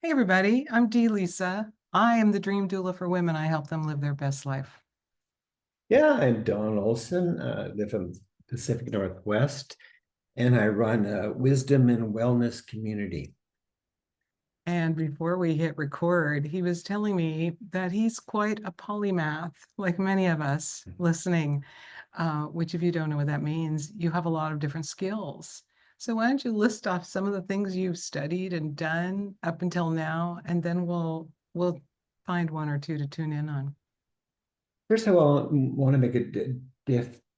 Hey everybody, I'm Dee Lisa. I am the dream doula for women. I help them live their best life. Yeah, I'm Don Ollsin, live in the Pacific Northwest, and I run a wisdom and wellness community. And before we hit record, he was telling me that he's quite a polymath, like many of us listening, which if you don't know what that means, you have a lot of different skills. So why don't you list off some of the things you've studied and done up until now, and then we'll find one or two to tune in on. First of all, I want to make a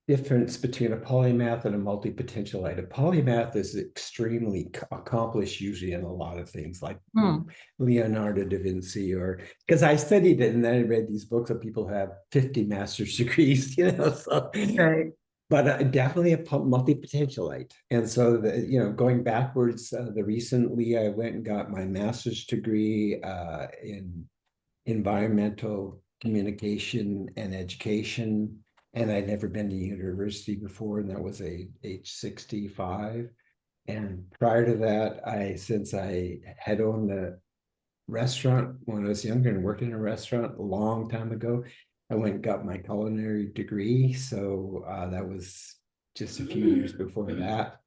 difference between a polymath and a multi-potentialite. A polymath is extremely accomplished, usually in a lot of things, like Hmm. Leonardo da Vinci, or because I studied it and then I read these books of people who have 50 master's degrees, so Right. but definitely a multi-potentialite. And so, going backwards, the recently I went and got my master's degree in environmental communication and education. And I'd never been to university before, and that was age 65. And prior to that, since I had owned a restaurant when I was younger and worked in a restaurant a long time ago, I went and got my culinary degree. So that was just a few years before that.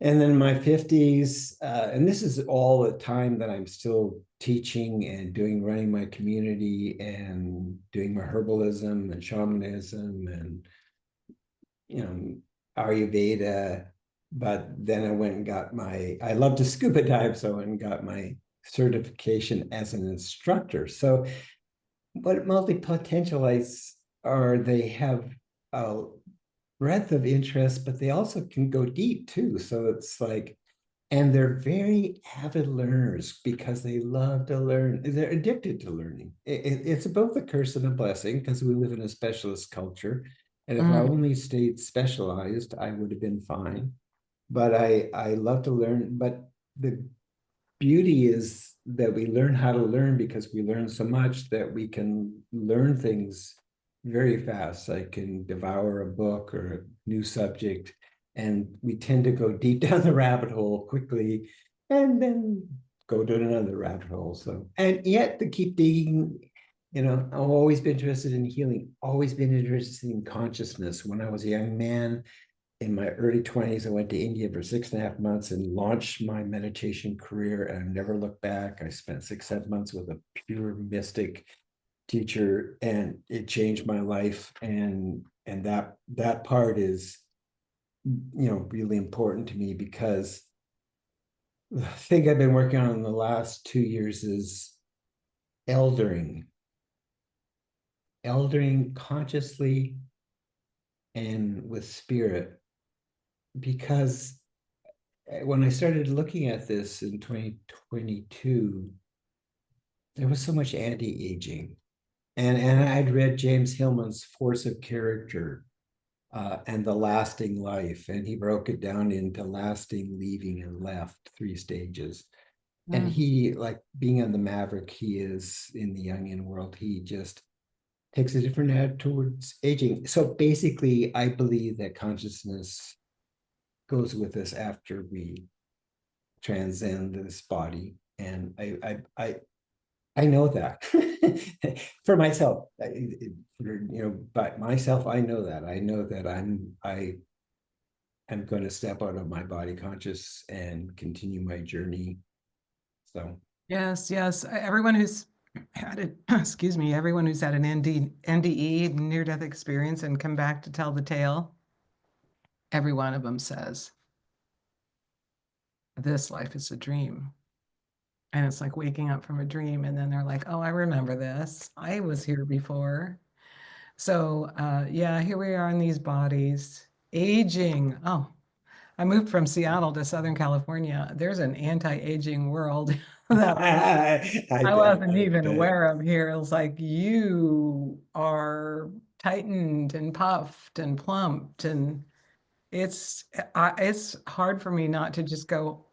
And then my 50s, and this is all the time that I'm still teaching and running my community and doing my herbalism and shamanism and, you know, Ayurveda. But then I went and got I love to scuba dive, so I went and got my certification as an instructor. So what multi-potentialites are, they have a breadth of interest, but they also can go deep too. So it's like, and they're very avid learners because they love to learn. They're addicted to learning. It's both a curse and a blessing because we live in a specialist culture. And if I Mm. only stayed specialized, I would have been fine. But I love to learn. But the beauty is that we learn how to learn because we learn so much that we can learn things very fast. I can devour a book or a new subject, and we tend to go deep down the rabbit hole quickly and then go to another rabbit hole. So, and yet to keep digging, I've always been interested in healing, always been interested in consciousness. When I was a young man, in my early 20s, I went to India for 6.5 months and launched my meditation career, and I never looked back. I spent 6, 7 months with a pure mystic teacher, and it changed my life. And that part is, really important to me because the thing I've been working on in the last 2 years is eldering, eldering consciously and with spirit. Because when I started looking at this in 2022, there was so much anti-aging. And I'd read James Hillman's Force of Character and The Lasting Life, and he broke it down into lasting, leaving, and left, 3 stages. And Mm. he, like being on the maverick he is in the Jungian world, he just takes a different attitude towards aging. So basically, I believe that consciousness goes with us after we transcend this body. And I know that for myself, but myself, I know that. I know that I am going to step out of my body conscious and continue my journey. So Yes, yes. Everyone who's had it, excuse me, everyone who's had an NDE, near-death experience, and come back to tell the tale, every one of them says, this life is a dream. And it's like waking up from a dream. And then they're like, oh, I remember this. I was here before. So, yeah, here we are in these bodies, aging. Oh, I moved from Seattle to Southern California. There's an anti-aging world that I I bet, wasn't I even bet. aware of here. It was like you are tightened and puffed and plumped, and it's hard for me not to just go,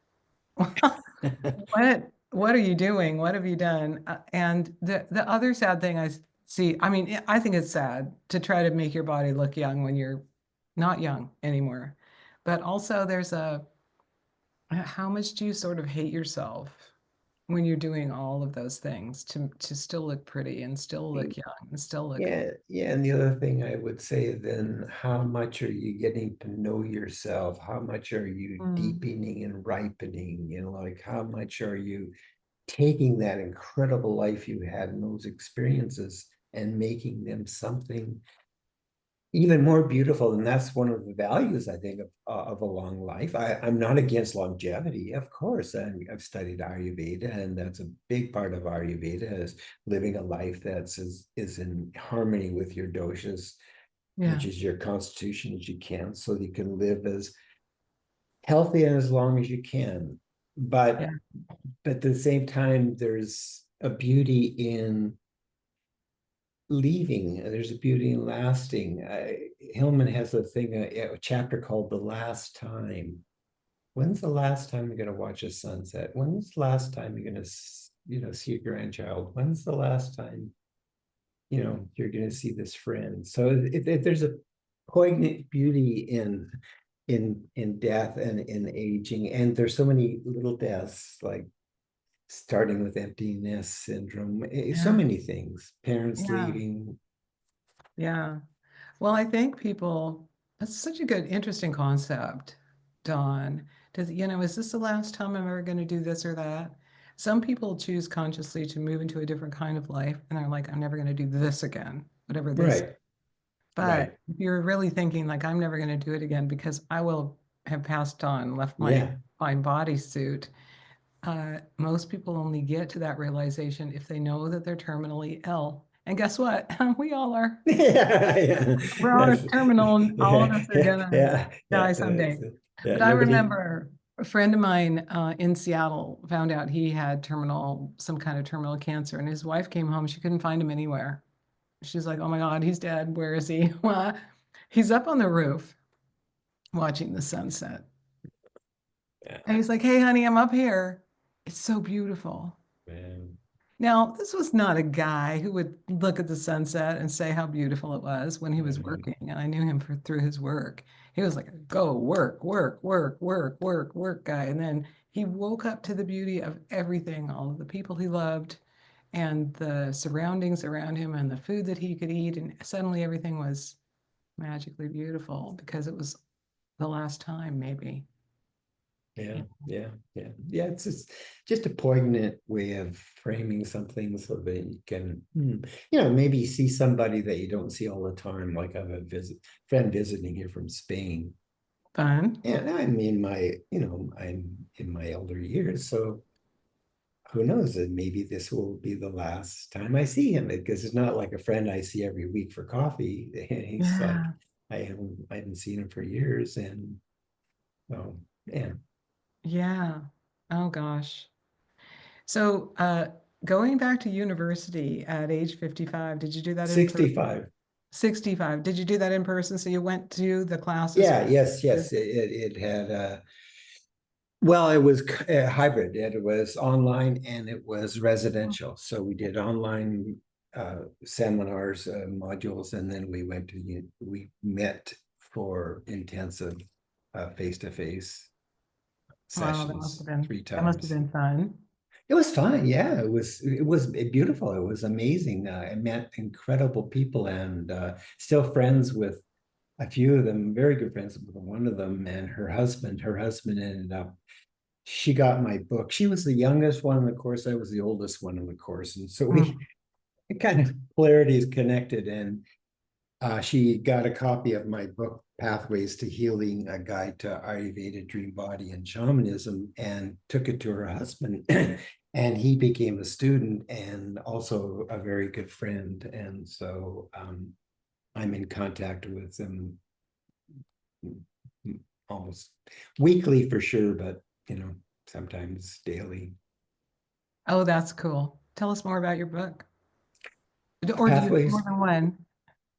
what are you doing? What have you done? And the other sad thing I see, I mean, I think it's sad to try to make your body look young when you're not young anymore. But also there's how much do you sort of hate yourself when you're doing all of those things to still look pretty and still look young and still look Yeah, yeah. And the other thing I would say then, how much are you getting to know yourself? How much are you mm, deepening and ripening? Like how much are you taking that incredible life you had and those experiences and making them something even more beautiful? And that's one of the values, I think, of a long life. I'm not against longevity, of course. I've studied Ayurveda, and that's a big part of Ayurveda is living a life is in harmony with your doshas, yeah, which is your constitution as you can, so you can live as healthy and as long as you can. yeah, But at the same time, there's a beauty in leaving. There's a beauty in lasting. Hillman has a chapter called "The Last Time." When's the last time you're going to watch a sunset? When's the last time you're going to, see your grandchild? When's the last time, you're going to see this friend? So there's a poignant beauty in death and in aging, and there's so many little deaths, like starting with empty nest syndrome, so yeah, many things, parents yeah, leaving. yeah. Well, I think people, that's such a good, interesting concept, Dawn. Is this the last time I'm ever going to do this or that? Some people choose consciously to move into a different kind of life, and they're like, I'm never going to do this again, whatever this. Right, But right. if you're really thinking, like, I'm never going to do it again because I will have passed on, left my Yeah. fine bodysuit, most people only get to that realization if they know that they're terminally ill. And guess what? We all are. Yeah, yeah. We're all That's terminal, and all of yeah, us are yeah, gonna yeah, die yeah. someday. Yeah, But I nobody. remember a friend of mine in Seattle found out he had some kind of terminal cancer, and his wife came home. She couldn't find him anywhere. She's like, "Oh my God, he's dead. Where is he?" Well, he's up on the roof watching the sunset. Yeah, And he's like, "Hey, honey, I'm up here. It's so beautiful." man. Now, this was not a guy who would look at the sunset and say how beautiful it was when he was Mhm. working. And I knew him through his work. He was like a go work, work, work, work, work, work guy. And then he woke up to the beauty of everything, all of the people he loved and the surroundings around him and the food that he could eat. And suddenly everything was magically beautiful because it was the last time, maybe. Yeah, Yeah. yeah, yeah, yeah. It's just a poignant way of framing something so that you can, maybe see somebody that you don't see all the time. Like I have a friend visiting here from Spain, Fun. and I'm in my elder years, so who knows? And maybe this will be the last time I see him, because it's not like a friend I see every week for coffee. And he's like, Yeah. I haven't seen him for years, and so yeah, Yeah. Oh gosh. So, going back to university at age 55, did you do that in person? 65. 65. Did you do that in person? So you went to the classes? Yeah, yes, yes. It had well, it was hybrid. It was online and it was residential. So we did online seminars, modules, and then we met for intensive face-to-face Wow, sessions three that must have times. been fun. It was fun. Yeah, it was beautiful. It was amazing. I met incredible people, and still friends with a few of them, very good friends with one of them and her husband ended up, she got my book. She was the youngest one in the course. I was the oldest one in the course. And so we Mm. kind of polarities connected. And she got a copy of my book, Pathways to Healing, a guide to Ayurveda, Dream Body, and Shamanism, and took it to her husband. And he became a student and also a very good friend. And so I'm in contact with him almost weekly for sure, but sometimes daily. Oh, that's cool. Tell us more about your book. Or do you have more Pathways. than one?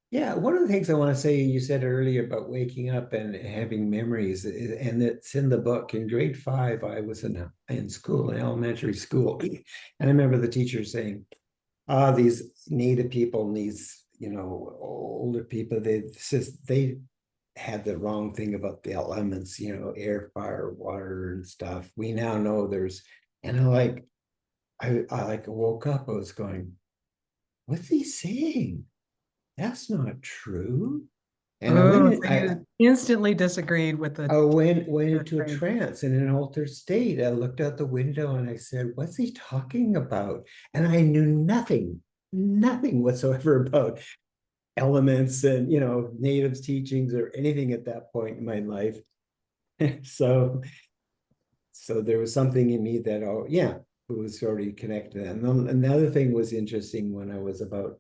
Yeah, one of the things I want to say, you said earlier about waking up and having memories, and it's in the book. In grade 5, I was in school, in elementary school, and I remember the teacher saying, these native people and these, older people, they had the wrong thing about the elements, air, fire, water, and stuff. We now know there's, and I'm like, I like woke up, I was going, what's he saying? That's not true. And I went Oh, in, so you instantly disagreed with the I went fifth into a grade. trance in an altered state. I looked out the window and I said, what's he talking about? And I knew nothing whatsoever about elements and natives teachings or anything at that point in my life. so so there was something in me that, oh yeah, it was already connected. And then another thing was interesting. When I was about,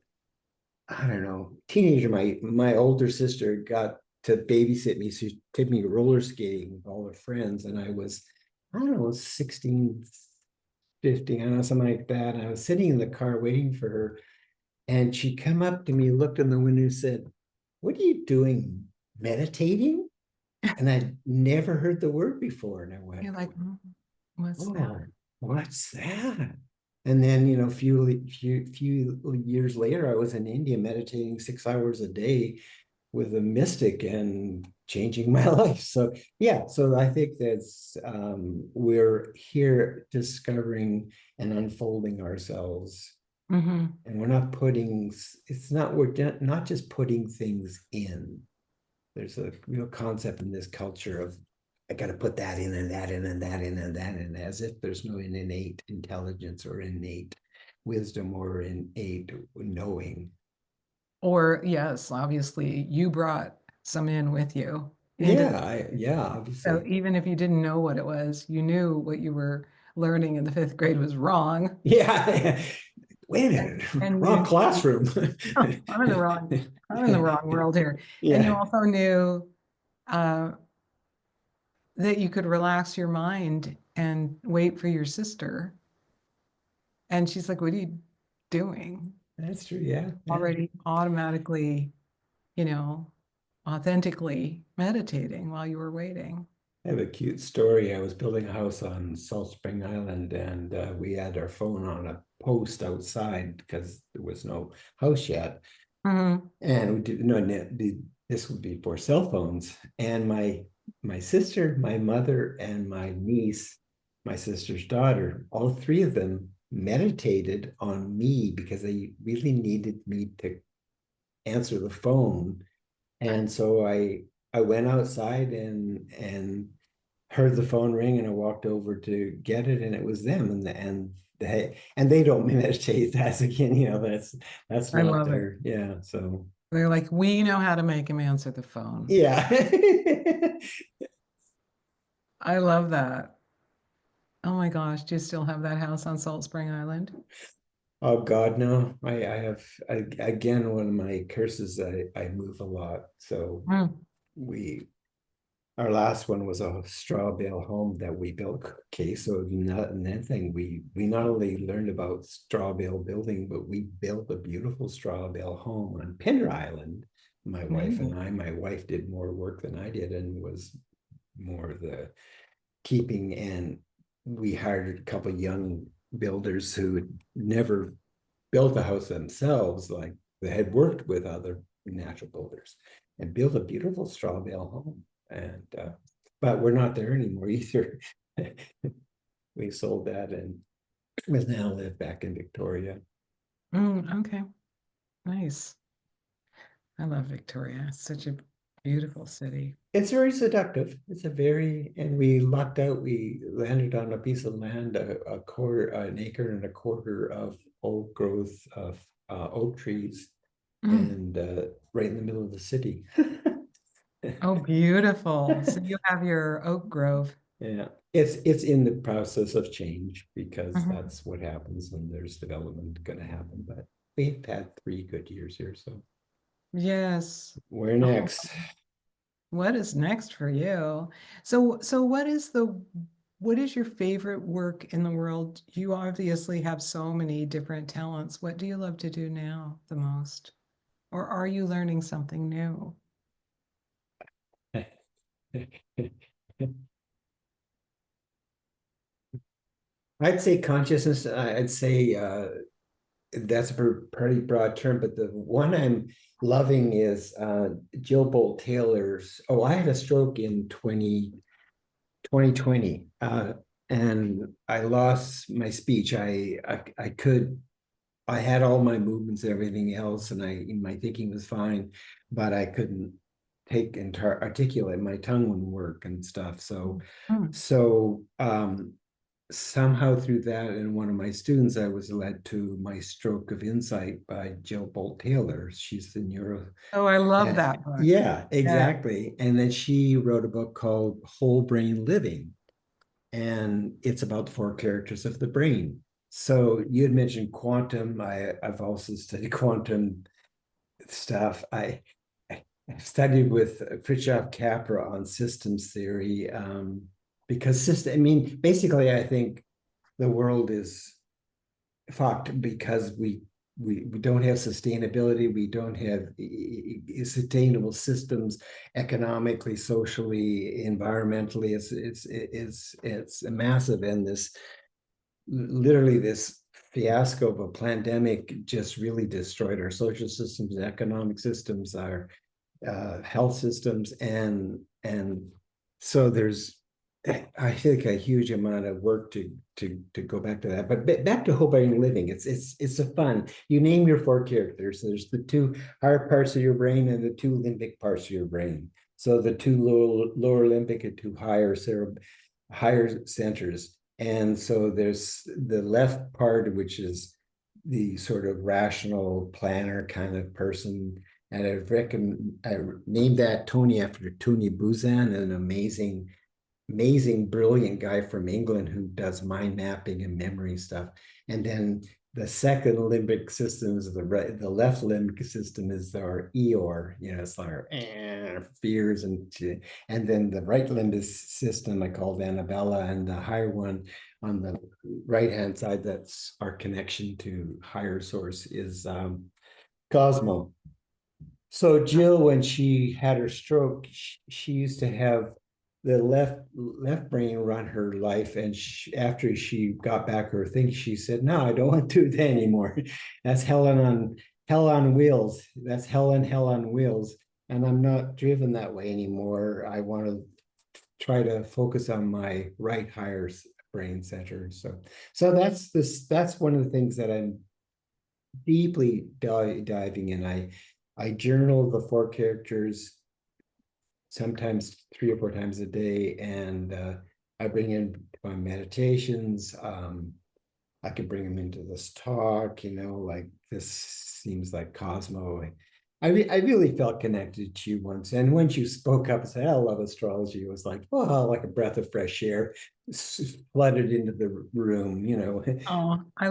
I don't know, teenager, my older sister got to babysit me. She took me roller skating with all her friends, and I was, I don't know, 16, 15, I don't know, something like that. And I was sitting in the car waiting for her, and she come up to me, looked in the window, and said, "What are you doing? Meditating?" And I'd never heard the word before. And I went, You're like, what's that? "Oh, what's that?" And then, few years later, I was in India meditating 6 hours a day with a mystic and changing my life. So yeah, so I think that's we're here discovering and unfolding ourselves, Mm-hmm. and we're not putting. It's not we're not just putting things in. There's a real concept in this culture of I got to put that in and that in and that in and that in, as if there's no innate intelligence or innate wisdom or innate knowing. Or yes, obviously you brought some in with you into Yeah, so obviously. even if you didn't know what it was, you knew what you were learning in the fifth grade was wrong. Yeah. Wait a And, minute, and wrong you classroom. I'm in the wrong, I'm in the wrong world here. And you Yeah, also knew uh, that you could relax your mind and wait for your sister. And she's like, what are you doing? that's true. Yeah, yeah. Already automatically, you know, authentically meditating while you were waiting. I have a cute story. I was building a house on Salt Spring Island, and we had our phone on a post outside because there was no house yet. Mhm. And we did no, this would be for cell phones. And my sister, my mother, and my niece, my sister's daughter, all three of them meditated on me because they really needed me to answer the phone. And so I went outside and heard the phone ring, and I walked over to get it, and it was them. And they don't meditate. That's again, that's I not love it. their, yeah. So They're like, we know how to make him answer the phone. yeah. I love that. Oh my gosh, do you still have that house on Salt Spring Island? Oh God, no. Again, one of my curses, I move a lot. So Mm. we our last one was a straw bale home that we built. Okay, so not nothing. We not only learned about straw bale building, but we built a beautiful straw bale home on Pender Island. My wife and Amazing. I. My wife did more work than I did, and was more the keeping. And we hired a couple of young builders who had never built a house themselves, like they had worked with other natural builders, and built a beautiful straw bale home. And but we're not there anymore either. We sold that and we now live back in Victoria. Okay, nice. I love Victoria. It's such a beautiful city. It's very seductive. It's a very, and we lucked out. We landed on a piece of land, a quarter, an acre and a quarter of old growth of oak trees, Mm. and right in the middle of the city. Oh, beautiful. So you have your oak grove. Yeah, it's in the process of change because Mhm. that's what happens when there's development going to happen. But we've had 3 good years here, so Yes. where Oh, next? what is next for you? So what is your favorite work in the world? You obviously have so many different talents. What do you love to do now the most? Or are you learning something new? I'd say consciousness. I'd say that's a pretty broad term, but the one I'm loving is Jill Bolt Taylor's. Oh, I had a stroke in 2020. and I lost my speech. I had all my movements and everything else, and my thinking was fine, but I couldn't take and articulate. My tongue wouldn't work and stuff. Mm. So somehow through that, and one of my students, I was led to My Stroke of Insight by Jill Bolt Taylor. She's the neuro. Oh, I love that book. Yeah, Yeah. exactly. And then she wrote a book called Whole Brain Living, and it's about the four characters of the brain. So you had mentioned quantum. I've also studied quantum stuff. I studied with Fritjof Capra on systems theory, because system. I mean, basically, I think the world is fucked because we don't have sustainability. We don't have sustainable systems economically, socially, environmentally. It's massive, and this literally this fiasco of a pandemic just really destroyed our social systems, economic systems, our health systems, and so there's I think a huge amount of work to go back to that. But back to whole brain living, it's a fun. You name your four characters. There's the two higher parts of your brain and the two limbic parts of your brain. So the two lower limbic and two higher centers. And so there's the left part, which is the sort of rational planner kind of person. And I named that Tony after Tony Buzan, an amazing, brilliant guy from England who does mind mapping and memory stuff. And then the second limbic system is the left limbic system is our Eeyore, it's our fears, and then the right limbic system I called Annabella, and the higher one on the right hand side, that's our connection to higher source, is Cosmo. So Jill, when she had her stroke, she used to have the left brain run her life, and after she got back her thing, she said, "No, I don't want to do that anymore. That's hell on wheels. That's hell on wheels, and I'm not driven that way anymore. I want to try to focus on my right higher brain center." So that's one of the things that I'm deeply diving in. I journal the four characters sometimes 3 or 4 times a day, and I bring in my meditations. I can bring them into this talk, like this seems like Cosmo. I really felt connected to you once, and once you spoke up and said, "I love astrology," it was like, oh, like a breath of fresh air flooded into the room. Oh, I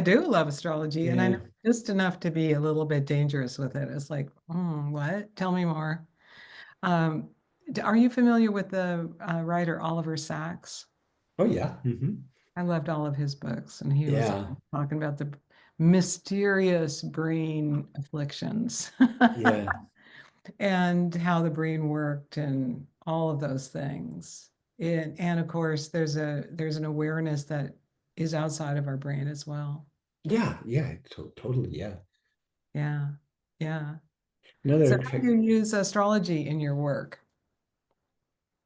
do love astrology, and I Yeah. know just enough to be a little bit dangerous with it. It's like, what? Tell me more. Um, are you familiar with the writer Oliver Sacks? Oh yeah. I loved all of his books, and he was Yeah. talking about the mysterious brain afflictions Yeah. and how the brain worked and all of those things. And of course, there's an awareness that is outside of our brain as well. Yeah. Yeah. Totally. Yeah. Yeah, yeah. So Another how do you use astrology in your work?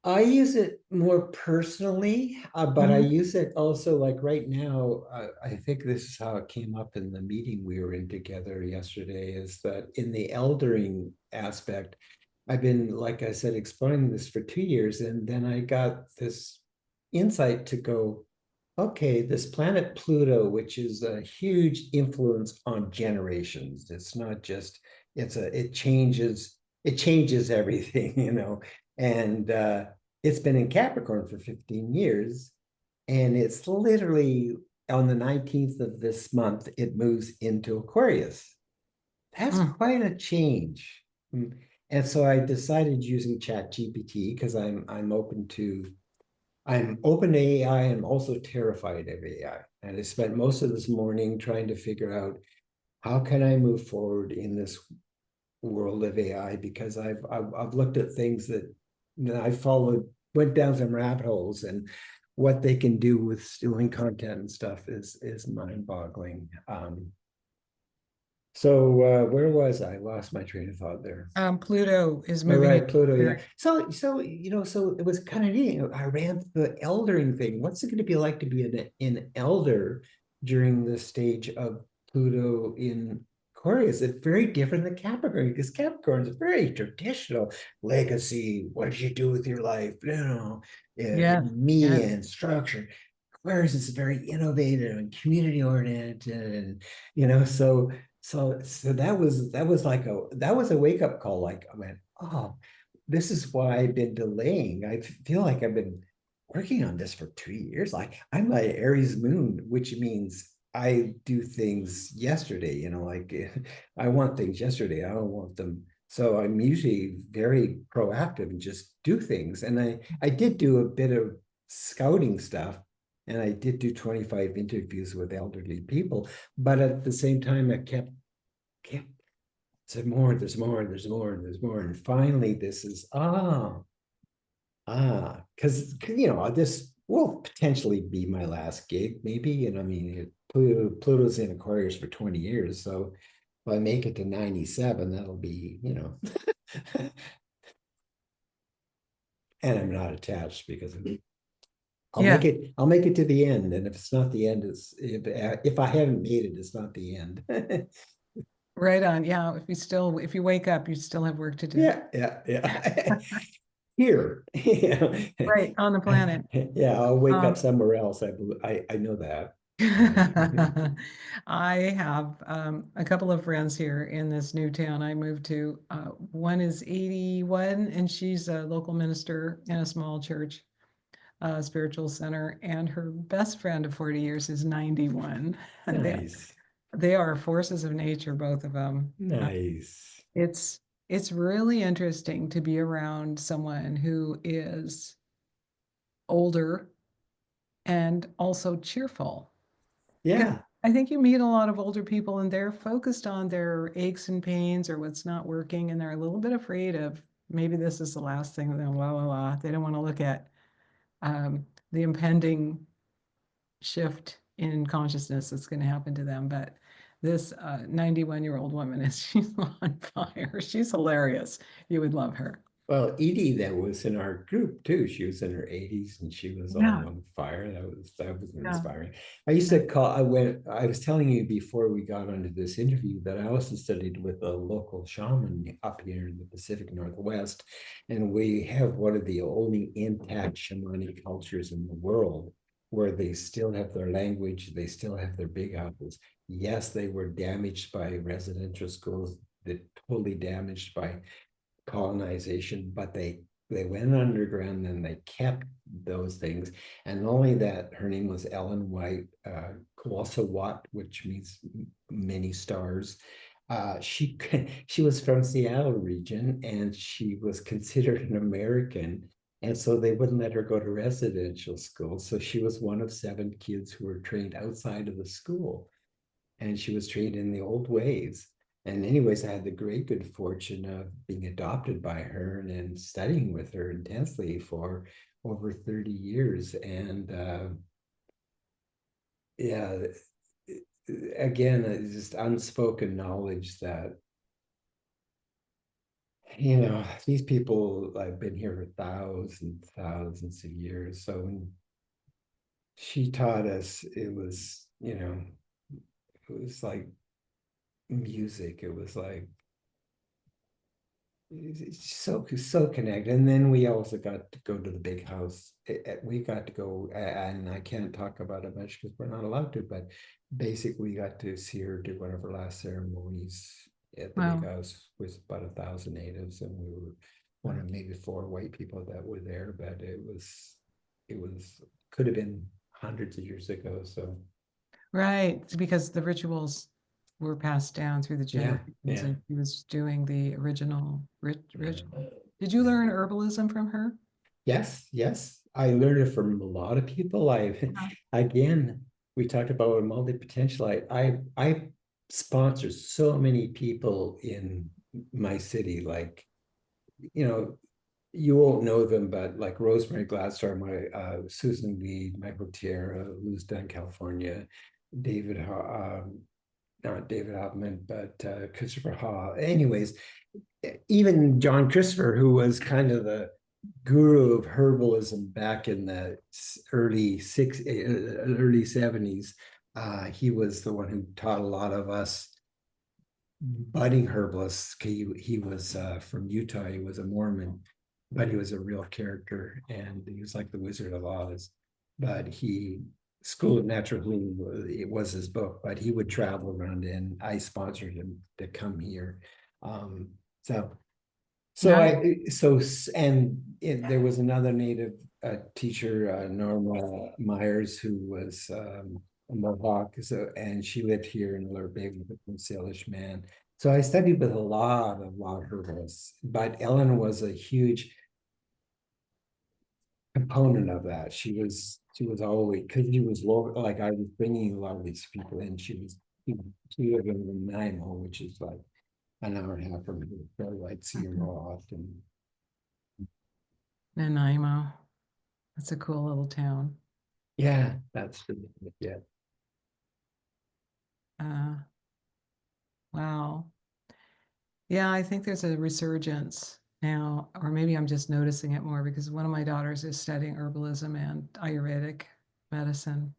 I use it more personally, but I Mhm. use it also like right now. I think this is how it came up in the meeting we were in together yesterday, is that in the eldering aspect, I've been, like I said, exploring this for 2 years. And then I got this insight to go, okay, this planet Pluto, which is a huge influence on generations. It's not just, it changes everything, and it's been in Capricorn for 15 years, and it's literally on the 19th of this month, it moves into Aquarius. That's Mm. quite a change. And so I decided using Chat GPT, because I'm open to AI and also terrified of AI. And I spent most of this morning trying to figure out how can I move forward in this world of AI, because I've looked at things that I followed, went down some rabbit holes, and what they can do with stealing content and stuff is mind-boggling. So where was I? Lost my train of thought there. Pluto is All moving right, into Pluto, yeah. Aquarius. So so it was kind of neat. I ran the eldering thing. What's it going to be like to be an elder during the stage of Pluto in Aquarius? It's very different than Capricorn because Capricorn is very traditional legacy. What did you do with your life? Yes, Me yes. and structure. Aquarius is very innovative and community oriented, and so that was like that was a wake up call. Like I went, oh, this is why I've been delaying. I feel like I've been working on this for 2 years. Like I'm my Aries moon, which means I do things yesterday, like I want things yesterday. I don't want them. So I'm usually very proactive and just do things. And I did do a bit of scouting stuff, and I did do 25 interviews with elderly people, but at the same time I kept said more, there's more, there's more, there's more. And finally, this is because this will potentially be my last gig, maybe. And I mean, Pluto's in Aquarius for 20 years. So if I make it to 97, that'll be, and I'm not attached because Yeah, I'll make it to the end. And if it's not the end, if I haven't made it, it's not the end. right on. Yeah, if you wake up, you still have work to do. Yeah. Here. Right, on the planet. Yeah, I'll wake up Um, somewhere else. I know that. I have a couple of friends here in this new town I moved to. One is 81, and she's a local minister in a small church, spiritual center, and her best friend of 40 years is 91. They Nice. they are forces of nature, both of them. Nice. It's it's really interesting to be around someone who is older and also cheerful. Because Yeah. I think you meet a lot of older people and they're focused on their aches and pains or what's not working, and they're a little bit afraid of maybe this is the last thing, then la la la. They don't want to look at the impending shift in consciousness that's going to happen to them. But this 91-year-old woman is she's on fire. She's hilarious. You would love her. Well, Edie that was in our group too. She was in her 80s and she was all Yeah, on fire. That was yeah, inspiring. I used to call I was telling you before we got onto this interview that I also studied with a local shaman up here in the Pacific Northwest. And we have one of the only intact shamanic cultures in the world where they still have their language, they still have their big apples. Yes, they were damaged by residential schools, they're totally damaged by colonization, but they went underground and they kept those things. And not only that, her name was Ellen White, Watt, which means many stars. She she was from Seattle region and she was considered an American. And so they wouldn't let her go to residential school. So she was one of 7 kids who were trained outside of the school, and she was trained in the old ways. And anyways, I had the great good fortune of being adopted by her and then studying with her intensely for over 30 years. And yeah, again, it's just unspoken knowledge that, these people have been here for thousands of years. So when she taught us, it was like music. It was like it's so connected. And then we also got to go to the big house. We got to go, and I can't talk about it much because we're not allowed to, but basically we got to see her do one of her last ceremonies at the big wow. house with about 1,000 natives, and we were one of maybe 4 white people that were there, but it was could have been hundreds of years ago. So Right, it's because the rituals were passed down through the yeah, generations, yeah, and she was doing the original yeah, ritual. Did you yeah. learn herbalism from her? Yes, yes. I learned it from a lot of people. Uh, Again, we talked about multi-potential. I sponsor so many people in my city. Like, you know, you won't know them, but like Rosemary Gladstar, Susan Weed, Michael Tierra, who's done California, David not David Hoffman, but Christopher Hall. Anyways, even John Christopher, who was kind of the guru of herbalism back in the early 70s, he was the one who taught a lot of us budding herbalists. He was from Utah. He was a Mormon, but he was a real character, and he was like the Wizard of Oz. But he School of Natural Healing, it was his book, but he would travel around, and I sponsored him to come here. Um, so Nice. there was another native teacher, Norma Myers, who was a Mohawk, and she lived here in Lurbe with a Salish man. So I studied with a lot of herbalists, but Ellen was a huge component of that. She was always, because she was local, like I was bringing a lot of these people in. She lived in Nanaimo, which is like an hour and a half from here, so I'd see her more often. Nanaimo. That's a cool little town. Yeah, that's yeah. Uh, wow. Yeah, I think there's a resurgence now, or maybe I'm just noticing it more because one of my daughters is studying herbalism and Ayurvedic medicine.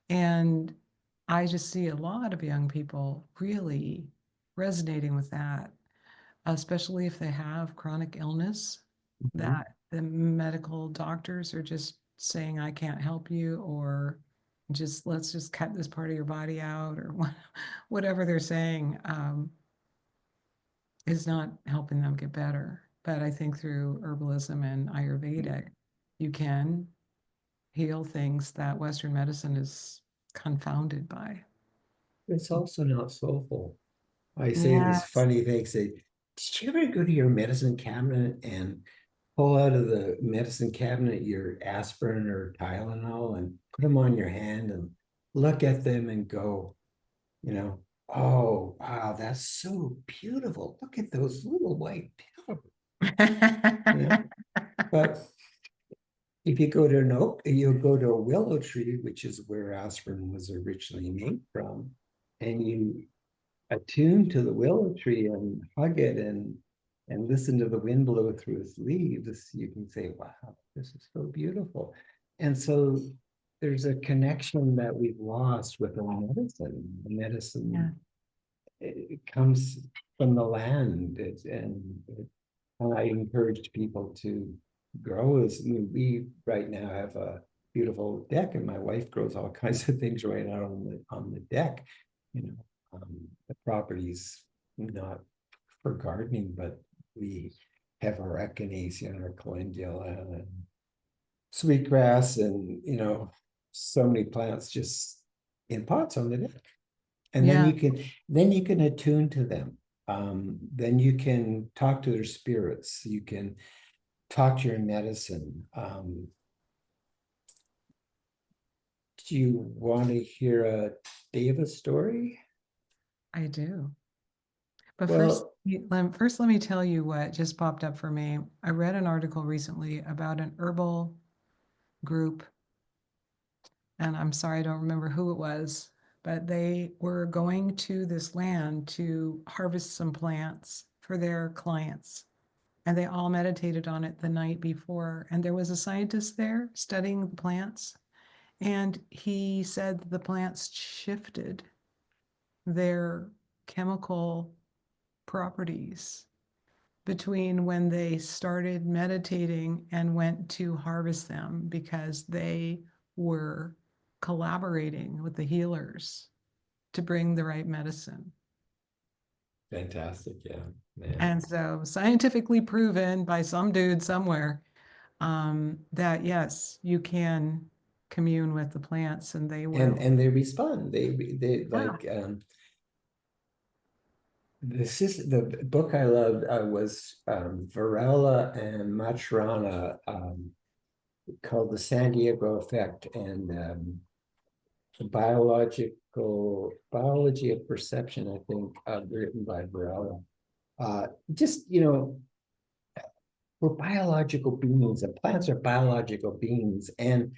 And I just see a lot of young people really resonating with that, especially if they have chronic illness Mhm. that the medical doctors are just saying, I can't help you, or just let's just cut this part of your body out, or whatever they're saying. Is not helping them get better. But I think through herbalism and Ayurvedic, you can heal things that Western medicine is confounded by. It's also not soulful. I say this Yes. funny thing, say, did you ever go to your medicine cabinet and pull out of the medicine cabinet your aspirin or Tylenol and put them on your hand and look at them and go, you know, oh, wow, that's so beautiful. Look at those little white pills, you know. But if you go to an oak, you go to a willow tree, which is where aspirin was originally made from, and you attune to the willow tree and hug it and listen to the wind blow through its leaves, you can say, wow, this is so beautiful. And so there's a connection that we've lost with our medicine. The Yeah. medicine, it comes from the land, and I encourage people to grow. As I mean, we right now have a beautiful deck, and my wife grows all kinds of things right out on the deck. You know, the property's not for gardening, but we have our echinacea and our calendula and sweetgrass, and so many plants just in pots on the deck. And Yeah. then you can attune to them. Then you can talk to their spirits. You can talk to your medicine. Do you want to hear a Davis story? I do. But first, Well, first, let me tell you what just popped up for me. I read an article recently about an herbal group, and I'm sorry, I don't remember who it was, but they were going to this land to harvest some plants for their clients. And they all meditated on it the night before. And there was a scientist there studying the plants. And he said the plants shifted their chemical properties between when they started meditating and went to harvest them because they were collaborating with the healers to bring the right medicine. fantastic. Yeah, man. And so, scientifically proven by some dude somewhere that yes, you can commune with the plants and they will. And they respond. They Yeah, like the book I loved was Varela and Maturana, called The San Diego Effect, and the biology of perception, I think, written by Varela. Just, we're biological beings, and plants are biological beings, and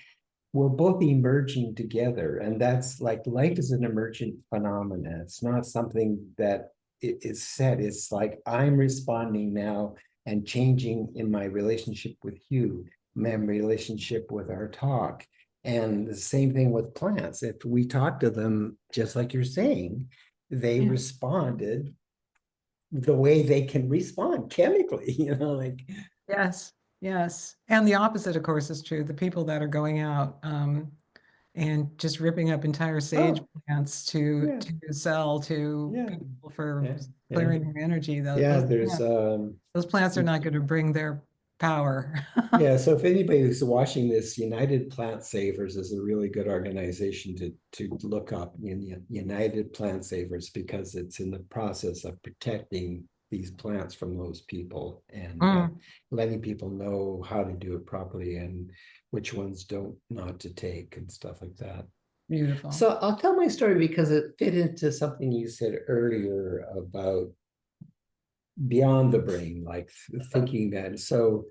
we're both emerging together. And that's like life is an emergent phenomenon. It's not something that it is set. It's like I'm responding now and changing in my relationship with you, my relationship with our talk. And the same thing with plants. If we talk to them, just like you're saying, they Yeah. responded the way they can respond chemically, like. Yes, yes. And the opposite, of course, is true. The people that are going out and just ripping up entire sage Oh, plants yeah, to sell to yeah, people for yeah, yeah. clearing their energy, Yeah, there's those plants are not going to bring their power. yeah, so if anybody who's watching this, United Plant Savers is a really good organization to look up, United Plant Savers, because it's in the process of protecting these plants from those people and Mm, letting people know how to do it properly and which ones don't not to take and stuff like that. beautiful. So I'll tell my story because it fit into something you said earlier about beyond the brain, like thinking that. So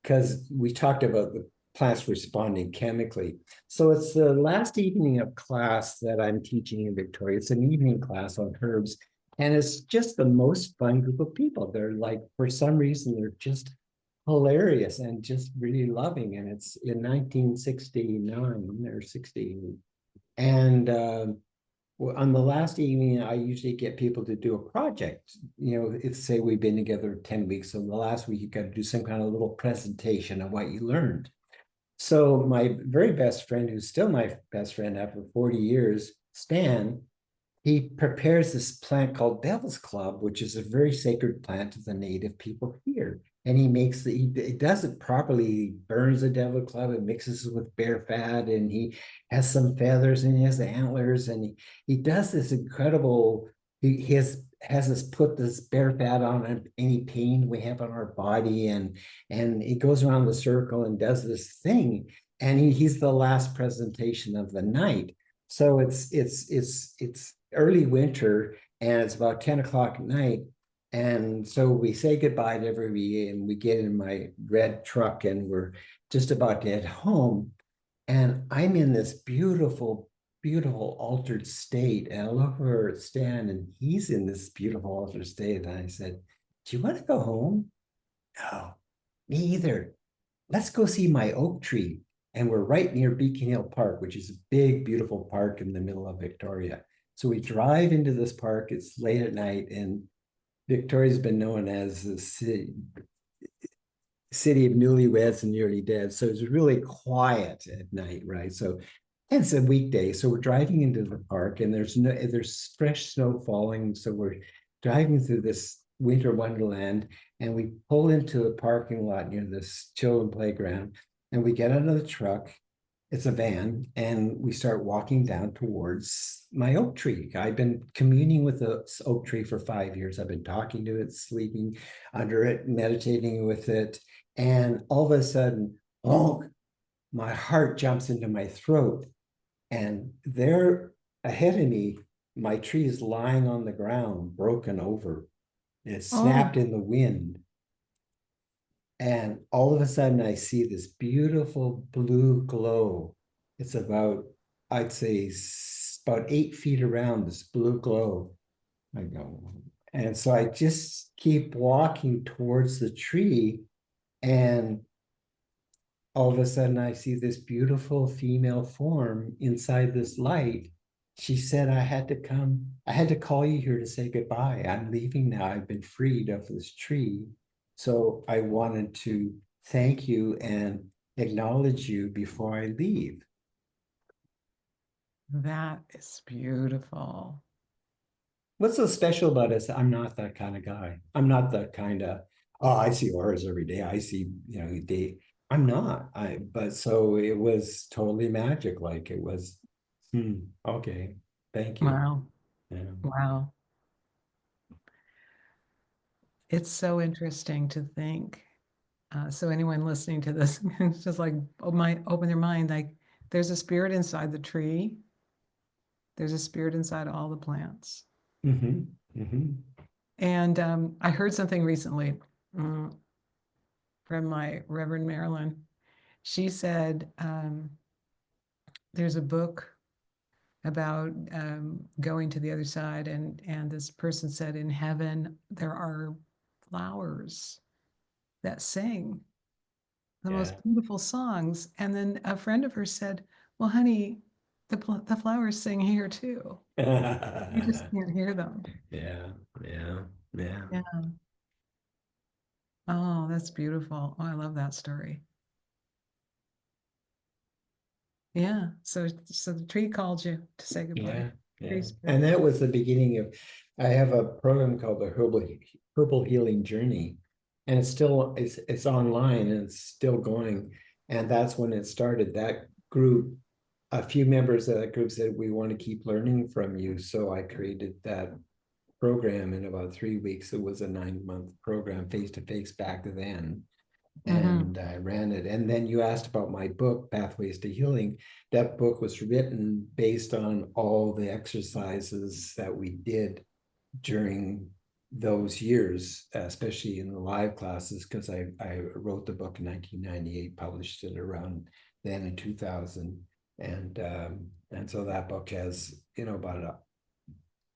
because we talked about the plants responding chemically. So it's the last evening of class that I'm teaching in Victoria. It's an evening class on herbs. And it's just the most fun group of people. They're like, for some reason, they're just hilarious and just really loving. And it's in 1969 or 60. And well, on the last evening, I usually get people to do a project. It's say we've been together 10 weeks. So the last week, you got to do some kind of little presentation of what you learned. So my very best friend, who's still my best friend after 40 years, Stan, he prepares this plant called Devil's Club, which is a very sacred plant to the native people here. And he does it properly. He burns the devil club and mixes it with bear fat, and he has some feathers and he has the antlers, and he does this incredible. He has us put this bear fat on any pain we have on our body, and he goes around the circle and does this thing. And he's the last presentation of the night. So it's early winter and it's about 10 o'clock at night. And so we say goodbye to everybody and we get in my red truck and we're just about to head home. And I'm in this beautiful, beautiful altered state. And I look over at Stan and he's in this beautiful altered state. And I said, do you want to go home? No, me either. Let's go see my oak tree. And we're right near Beacon Hill Park, which is a big, beautiful park in the middle of Victoria. So we drive into this park. It's late at night, and Victoria's been known as the city of newlyweds and nearly dead. So it's really quiet at night, right? So and it's a weekday. So we're driving into the park and there's fresh snow falling. So we're driving through this winter wonderland and we pull into a parking lot near this children playground and we get out of the truck. It's a van and we start walking down towards my oak tree. I've been communing with the oak tree for 5 years. I've been talking to it, sleeping under it, meditating with it. And all of a sudden, oh, my heart jumps into my throat. And there ahead of me, my tree is lying on the ground, broken over. It snapped Oh, in the wind. And all of a sudden, I see this beautiful blue glow. It's about, I'd say, about 8 feet around, this blue glow. I go, and so I just keep walking towards the tree. And all of a sudden I see this beautiful female form inside this light. She said, I had to call you here to say goodbye. I'm leaving now. I've been freed of this tree. So I wanted to thank you and acknowledge you before I leave. that is beautiful. What's so special about us? I'm not that kind of guy. I'm not that kind of, oh, I see auras every day. I see, day. I'm not. But so it was totally magic. Like it was, okay, thank you. Wow. Yeah. Wow. It's so interesting to think. So anyone listening to this, it's just like open their mind. Like there's a spirit inside the tree. There's a spirit inside all the plants. Mm-hmm. Mm-hmm. And I heard something recently from my Reverend Marilyn. She said, there's a book about going to the other side, and this person said in heaven there are flowers that sing the most Yeah. beautiful songs. And then a friend of hers said, well, honey, the flowers sing here too. You just can't hear them. Yeah, yeah, yeah. Yeah. Oh, that's beautiful. Oh, I love that story. Yeah. So the tree called you to say goodbye. Yeah, Tree yeah. spirit. And that was the beginning of, I have a program called the Herbal Healing Journey. And it's online and it's still going. And that's when it started. That group, a few members of that group said, we want to keep learning from you. So I created that program in about 3 weeks. It was a 9-month program, face to face back then. Mm-hmm. And I ran it. And then you asked about my book, Pathways to Healing. That book was written based on all the exercises that we did during those years, especially in the live classes, because I wrote the book in 1998, published it around then in 2000. And so that book has, about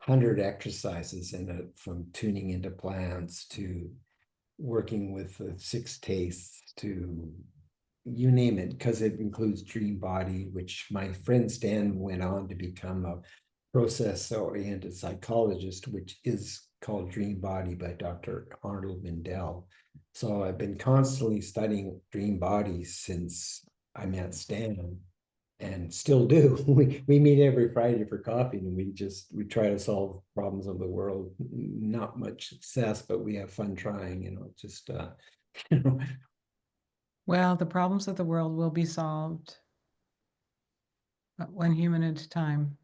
100 exercises in it, from tuning into plants to working with the 6 tastes to you name it, because it includes dream body, which my friend Stan went on to become a process-oriented psychologist, which is called Dream Body by Dr. Arnold Mindell. So I've been constantly studying dream bodies since I met Stan, and still do. We meet every Friday for coffee, and we try to solve problems of the world. Not much success, but we have fun trying. Just you know, Well, the problems of the world will be solved one human at a time.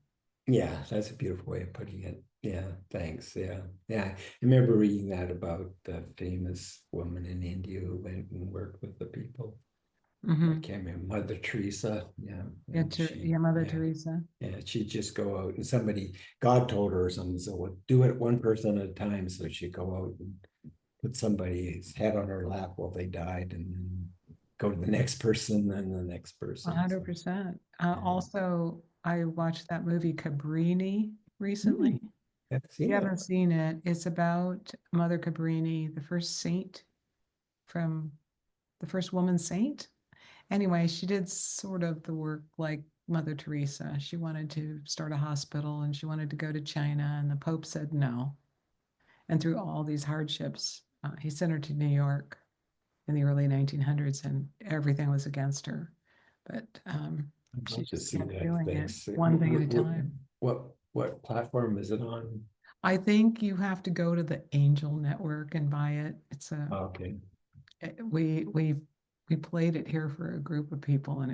yeah, that's a beautiful way of putting it. Yeah, thanks. Yeah, yeah. I remember reading that about the famous woman in India who went and worked with the people. I Mm-hmm. can't remember, Mother Teresa. Yeah, Yeah, and yeah, Mother Teresa. yeah, she'd just go out, and God told her or something, so well, do it one person at a time. So she'd go out and put somebody's head on her lap while they died, and then go to the next person and the next person. So 100%. yeah. Also, I watched that movie Cabrini Hmm, recently. haven't If you seen it. haven't seen it, it's about Mother Cabrini, the first saint from the first woman saint. Anyway, she did sort of the work like Mother Teresa. She wanted to start a hospital and she wanted to go to China, and the Pope said no. And through all these hardships, he sent her to New York in the early 1900s, and everything was against her. But I'd she love to just see kept that. doing it Thanks. one thing at a time. What platform is it on? I think you have to go to the Angel Network and buy it. Okay. We played it here for a group of people, and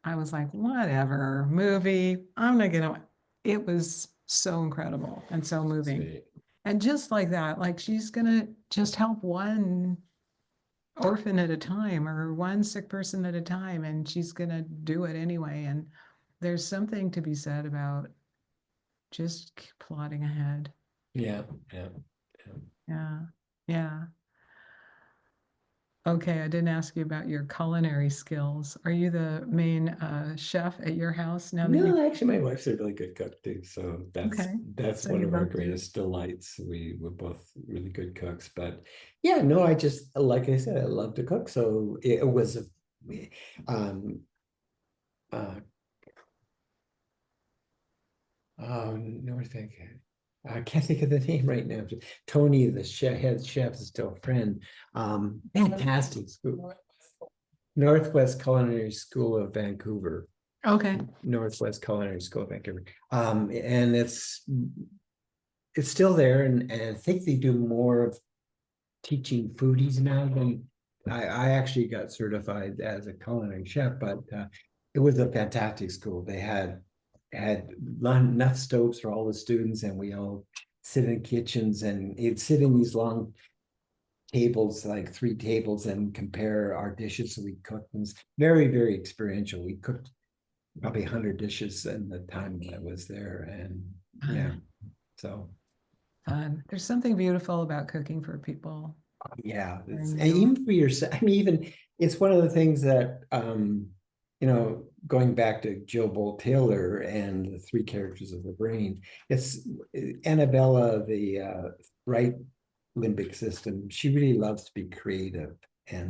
I was like, whatever, movie. I'm not gonna. It was so incredible and so moving. Sweet. And just like that, like she's gonna just help one orphan at a time or one sick person at a time, and she's gonna do it anyway. And there's something to be said about just plodding ahead. Yeah, yeah, yeah. Yeah. Yeah. Okay, I didn't ask you about your culinary skills. Are you the main chef at your house now that you? No, actually, my wife's a really good cook too. So that's Okay, that's so one you of our both do. greatest delights. We're both really good cooks. But yeah, no, I just, like I said, I love to cook. So it was um uh oh, no, I can't think of the name right now. Tony, the head chef, is still a friend. Fantastic school. Northwest Culinary School of Vancouver. Okay. Northwest Culinary School of Vancouver. And it's still there, and I think they do more of teaching foodies now than I actually got certified as a culinary chef, but it was a fantastic school. They had enough stoves for all the students, and we all sit in kitchens, and you'd sit in these long tables, like 3 tables, and compare our dishes. So we cooked them. Very, very experiential. We cooked probably 100 dishes in the time that I was there, and yeah, Fun, so fun. There's something beautiful about cooking for people yeah, around and you. even for yourself. I mean, even it's one of the things that going back to Jill Bolt Taylor and the three characters of the brain, it's Annabella, the right limbic system. She really loves to be creative and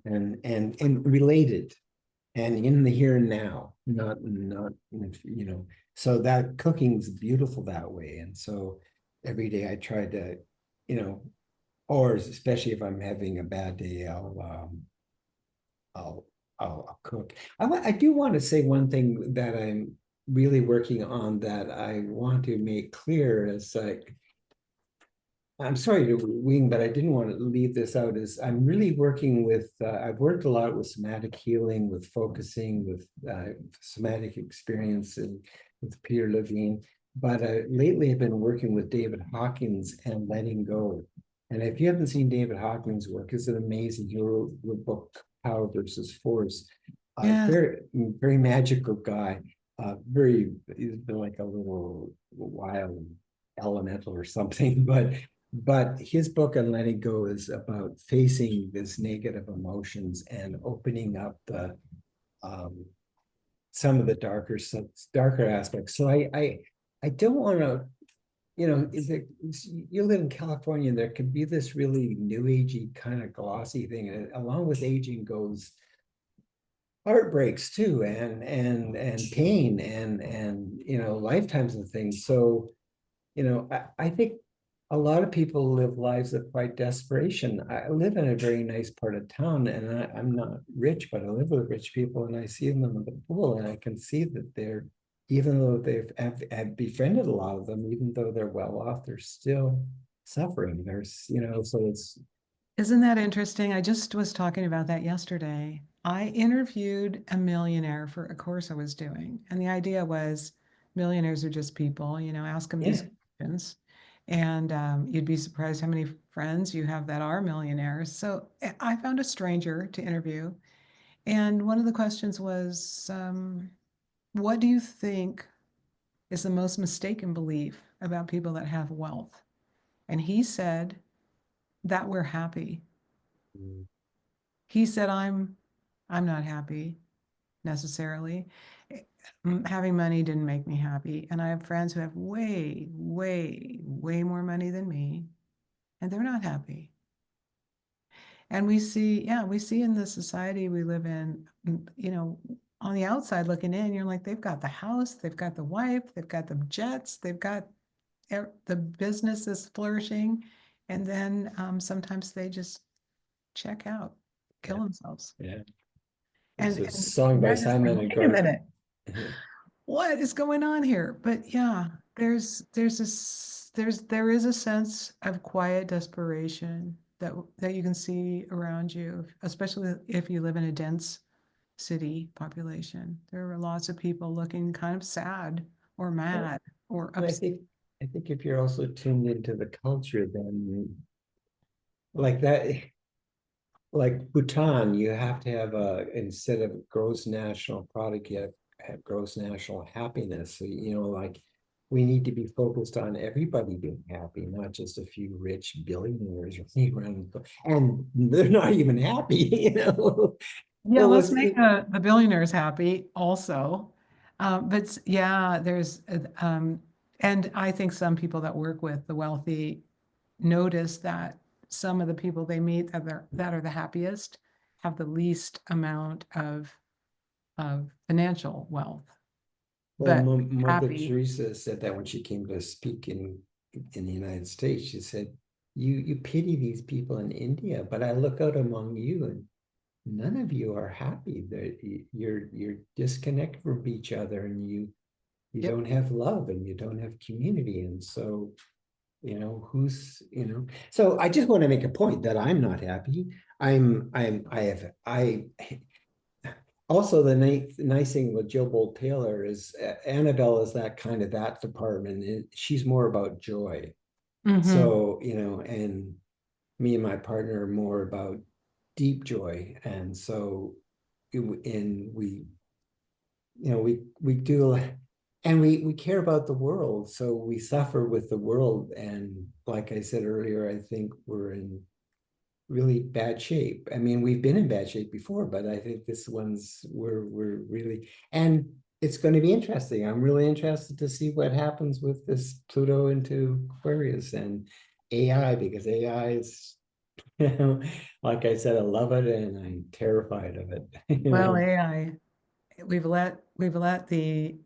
Mhm. and related and in the here and now, not so that cooking's beautiful that way. And so every day I try to, you know, or especially if I'm having a bad day, I'll I'll cook. I do want to say one thing that I'm really working on that I want to make clear is like I'm sorry to wing, but I didn't want to leave this out. Is I'm really working with, I've worked a lot with somatic healing, with focusing, with somatic experience, and with Peter Levine. But lately, I've been working with David Hawkins and letting go. And if you haven't seen David Hawkins' work, it's an amazing. He wrote the book Power versus Force. Yes. Very magical guy. Very, he's been like a little wild elemental or something, but his book on letting go is about facing this negative emotions and opening up the um, some of the darker aspects. So I don't want to, is it, you live in California, there can be this really new agey kind of glossy thing, and along with aging goes heartbreaks too, and pain and lifetimes of things. So I think a lot of people live lives of quite desperation. I live in a very nice part of town, and I'm not rich, but I live with rich people, and I see them in the pool, and I can see that they're, even though I've befriended a lot of them, even though they're well off, they're still suffering. So it's Isn't that interesting? I just was talking about that yesterday. I interviewed a millionaire for a course I was doing, and the idea was millionaires are just people, ask them these yeah, questions. And you'd be surprised how many friends you have that are millionaires. So I found a stranger to interview. And one of the questions was, what do you think is the most mistaken belief about people that have wealth? And he said that we're happy. He said, I'm not happy necessarily. Having money didn't make me happy. And I have friends who have way, way, way more money than me, and they're not happy. And we see in the society we live in, on the outside looking in, you're like, they've got the house, they've got the wife, they've got the jets, they've got the business is flourishing. And then sometimes they just check out, yeah, kill themselves. yeah. There's a And song by you're just like, Simon and wait a Gar. minute, what is going on here? But yeah, there is a sense of quiet desperation that you can see around you, especially if you live in a dense city population. There are lots of people looking kind of sad or Well, mad or and upset. I think if you're also tuned into the culture, then like that, like Bhutan, you have to have instead of gross national product, you have gross national happiness. So, like we need to be focused on everybody being happy, not just a few rich billionaires running around. And they're not even happy. Yeah, Well, let's make the billionaires happy also. Yeah, and I think some people that work with the wealthy notice that some of the people they meet that are the happiest have the least amount of financial wealth, Well, but Mother happy. Teresa said that when she came to speak in the United States. She said, "You pity these people in India, but I look out among you, and none of you are happy. You're disconnected from each other, and you Yep. don't have love, and you don't have community. And so, who's So I just want to make a point that I'm not happy. I also, the nice thing with Jill Bolt Taylor is Annabelle is that department. She's more about joy. Hmm. So, and me and my partner are more about deep joy. And so, and we do, and we care about the world. So we suffer with the world. And like I said earlier, I think we're in really bad shape. I mean, we've been in bad shape before, but I think this one's we're really, and it's going to be interesting. I'm really interested to see what happens with this Pluto into Aquarius and AI, because AI is, you know, like I said, I love it and I'm terrified of it. You Well, know, AI, we've let the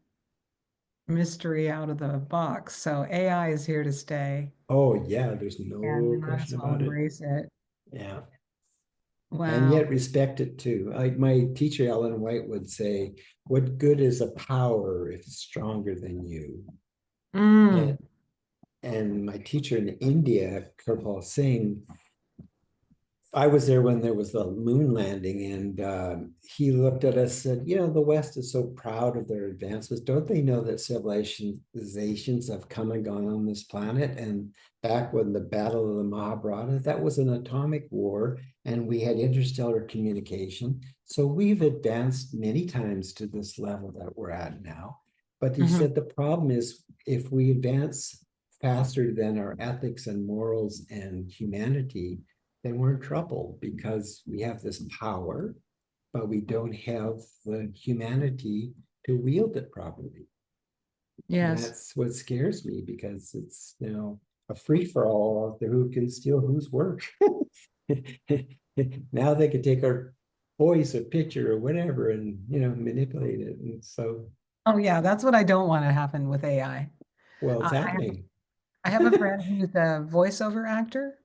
mystery out of the box. So AI is here to stay, oh yeah, there's and we no might question as well about it. embrace it. Yeah. And Wow. yet respect it too. Like my teacher Ellen White would say, what good is a power if it's stronger than you? Mm. And my teacher in India, Herbal Singh, I was there when there was the moon landing, and he looked at us and said, "You know, the West is so proud of their advancements. Don't they know that civilizations have come and gone on this planet? And back when the Battle of the Mahabharata, that was an atomic war, and we had interstellar communication. So we've advanced many times to this level that we're at now. But he Mhm. said the problem is if we advance faster than our ethics and morals and humanity, then we're in trouble because we have this power, but we don't have the humanity to wield it properly. And Yes. that's what scares me, because it's, you know, a free for all out there who can steal whose work. Now they can take our voice or picture or whatever and, you know, manipulate it. And so, Oh, yeah, that's what I don't want to happen with AI. well, it's I have happening. I have a friend who's a voiceover actor,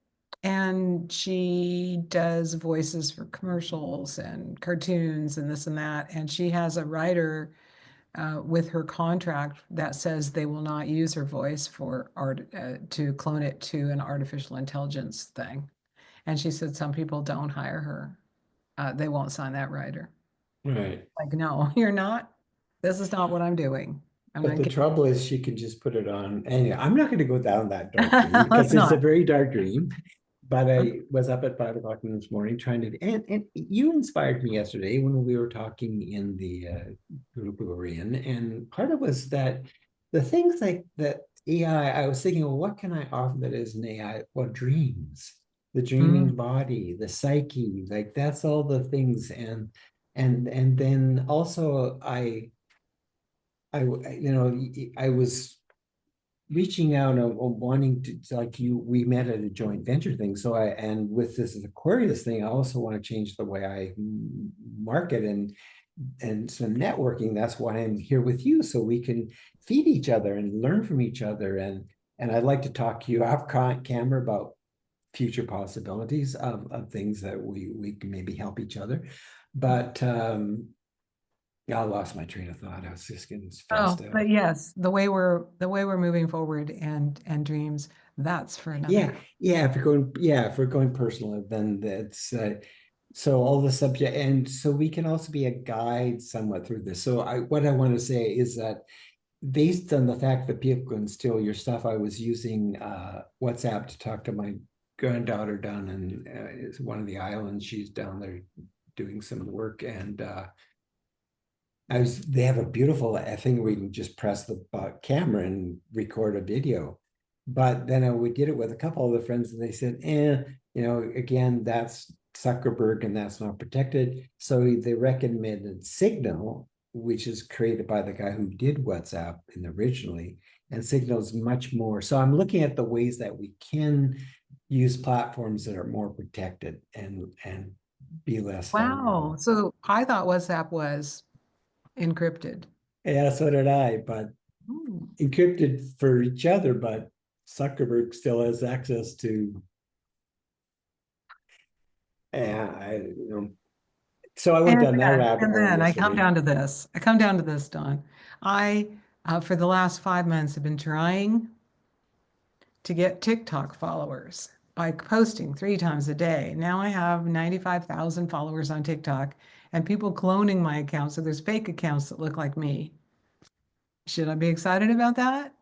and she does voices for commercials and cartoons and this and that. And she has a writer with her contract that says they will not use her voice for art to clone it to an artificial intelligence thing. And she said some people don't hire her. They won't sign that writer. Right. Like, no, you're not. This is not what I'm doing. I'm But not the getting. trouble is, she can just put it on. Anyway, I'm not going to go down that dark dream Let's because it's a not. very dark dream. But I was up at 5 o'clock this morning trying to, and you inspired me yesterday when we were talking in the group we were in. And part of it was that the things like that AI, I was thinking, well, what can I offer that is an AI? Well, dreams, the Mm. dreaming body, the psyche, like that's all the things. And then also you know, I was reaching out and wanting to like you, we met at a joint venture thing. So and with this Aquarius thing, I also want to change the way I market and some networking. That's why I'm here with you. So we can feed each other and learn from each other. And I'd like to talk to you off camera about future possibilities of things that we can maybe help each other. But I lost my train of thought. I was just getting stressed Oh, out. but yes, the way we're moving forward and dreams, that's for another. Yeah, if we're going personal, then that's so all the subject, and so we can also be a guide somewhat through this. So what I want to say is that based on the fact that people can steal your stuff, I was using WhatsApp to talk to my granddaughter down in is one of the islands. She's down there doing some work, and they have a beautiful thing where you can just press the camera and record a video. But then we did it with a couple of the friends, and they said, you know, again, that's Zuckerberg and that's not protected. So they recommended Signal, which is created by the guy who did WhatsApp originally. And Signal's much more. So I'm looking at the ways that we can use platforms that are more protected and be less Wow. vulnerable. So I thought WhatsApp was encrypted. Yeah, so did I, but Hmm. encrypted for each other, but Zuckerberg still has access to. You know, so I went And down that then, rabbit and hole then I come yesterday. down to this. I come down to this, Don. I, for the last 5 months, have been trying to get TikTok followers by posting 3 times a day. Now I have 95,000 followers on TikTok and people cloning my account. So there's fake accounts that look like me. Should I be excited about that?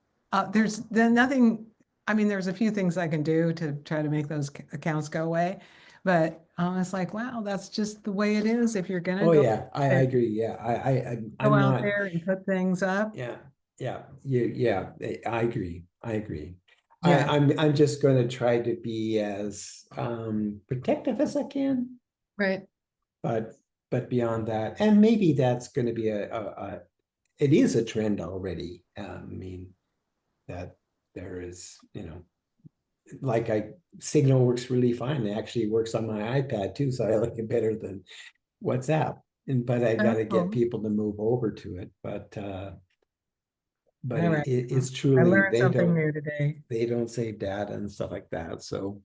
There's nothing, I mean, there's a few things I can do to try to make those accounts go away. But it's like, wow, that's just the way it is. If you're gonna Oh go yeah, I there, agree. Yeah, go I'm out not. there and put things up. Yeah, yeah, yeah. I agree. I agree. Yeah, I'm just going to try to be as protective as I can, right. but beyond that, and maybe that's going to be it is a trend already. I mean that there is, like Signal works really fine. It actually works on my iPad too, so I like it better than WhatsApp. But I got Oh, to get cool. people to move over to it. But All right. it's I truly learned something new today. they don't save data and stuff like that. So,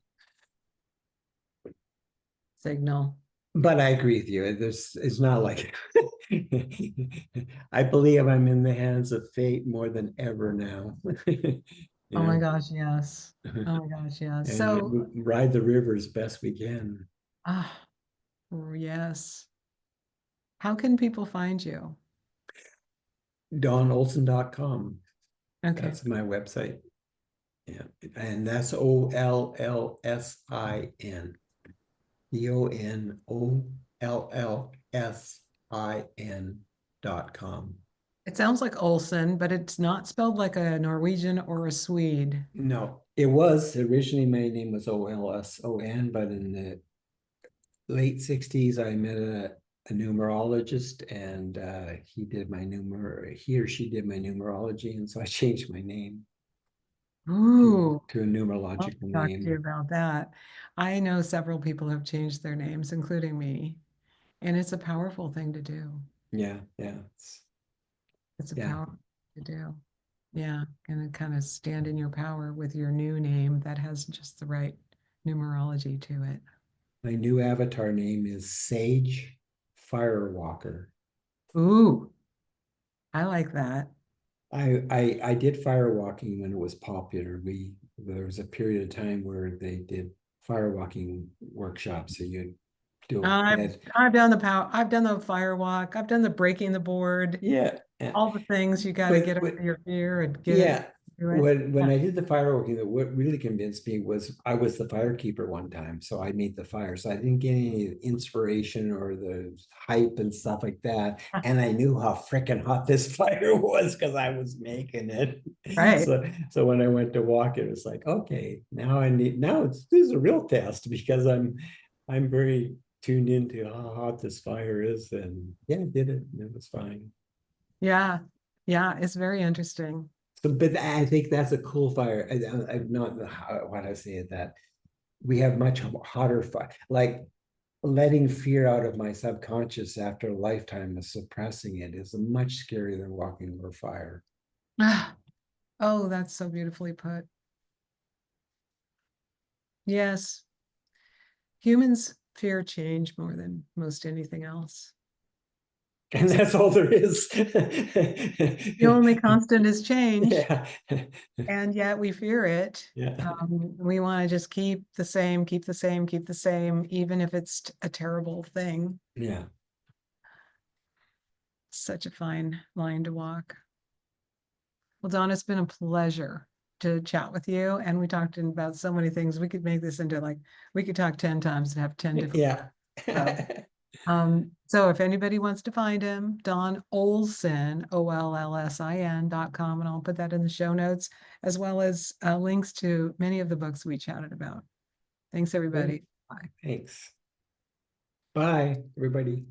Signal. but I agree with you. It's not like I believe I'm in the hands of fate more than ever now. Oh my You gosh, yes. know, Oh my gosh, yes. and So, we ride the river as best we can. ah, yes. How can people find you? DonOlson.com. Okay. That's my website. Yeah. And that's Ollsin. DonOllsin.com. It sounds like Olson, but it's not spelled like a Norwegian or a Swede. No, it was originally my name was Olson, but in the late 60s, I met a numerologist, and he or she did my numerology, and so I changed my name Ooh, to a I'll numerological talk to you name. about that. I know several people have changed their names, including me, and it's a powerful thing to do. Yeah, yeah, It's a yeah. power to do. Yeah, and kind of stand in your power with your new name that has just the right numerology to it. My new avatar name is Sage Firewalker. Ooh, I like that. I did firewalking when it was popular. There was a period of time where they did firewalking workshops. So you'd do a I've bed. I've done the power, I've done the firewalk, I've done the breaking the board, Yeah. all the things you got to With get over your fear and get it, yeah. do it. When Yeah. I did the fireworking, what really convinced me was I was the firekeeper one time, so I made the fire. So I didn't get any inspiration or the hype and stuff like that. And I knew how freaking hot this fire was because I was making it. Right. So when I went to walk, it was like, okay, this is a real test because I'm very tuned into how hot this fire is, and yeah, I did it. And it was fine. Yeah. Yeah. It's very interesting. So, but I think that's a cool fire. I'm not what I say is that we have much hotter fire, like letting fear out of my subconscious after a lifetime of suppressing it is much scarier than walking over fire. Ah, oh, that's so beautifully put. Yes. Humans fear change more than most anything else. And So that's all there is. the only constant is change, Yeah. and yet we fear it. Yeah. We want to just keep the same, keep the same, keep the same, even if it's a terrible thing. Yeah. Such a fine line to walk. Well, Dawn, it's been a pleasure to chat with you. And we talked about so many things. We could make this into like, we could talk 10 times and have 10 different. Yeah. So, so if anybody wants to find him, Don Ollsin, OLLSIN.com, and I'll put that in the show notes, as well as links to many of the books we chatted about. Thanks, Great. everybody. Bye. Thanks. Bye, everybody.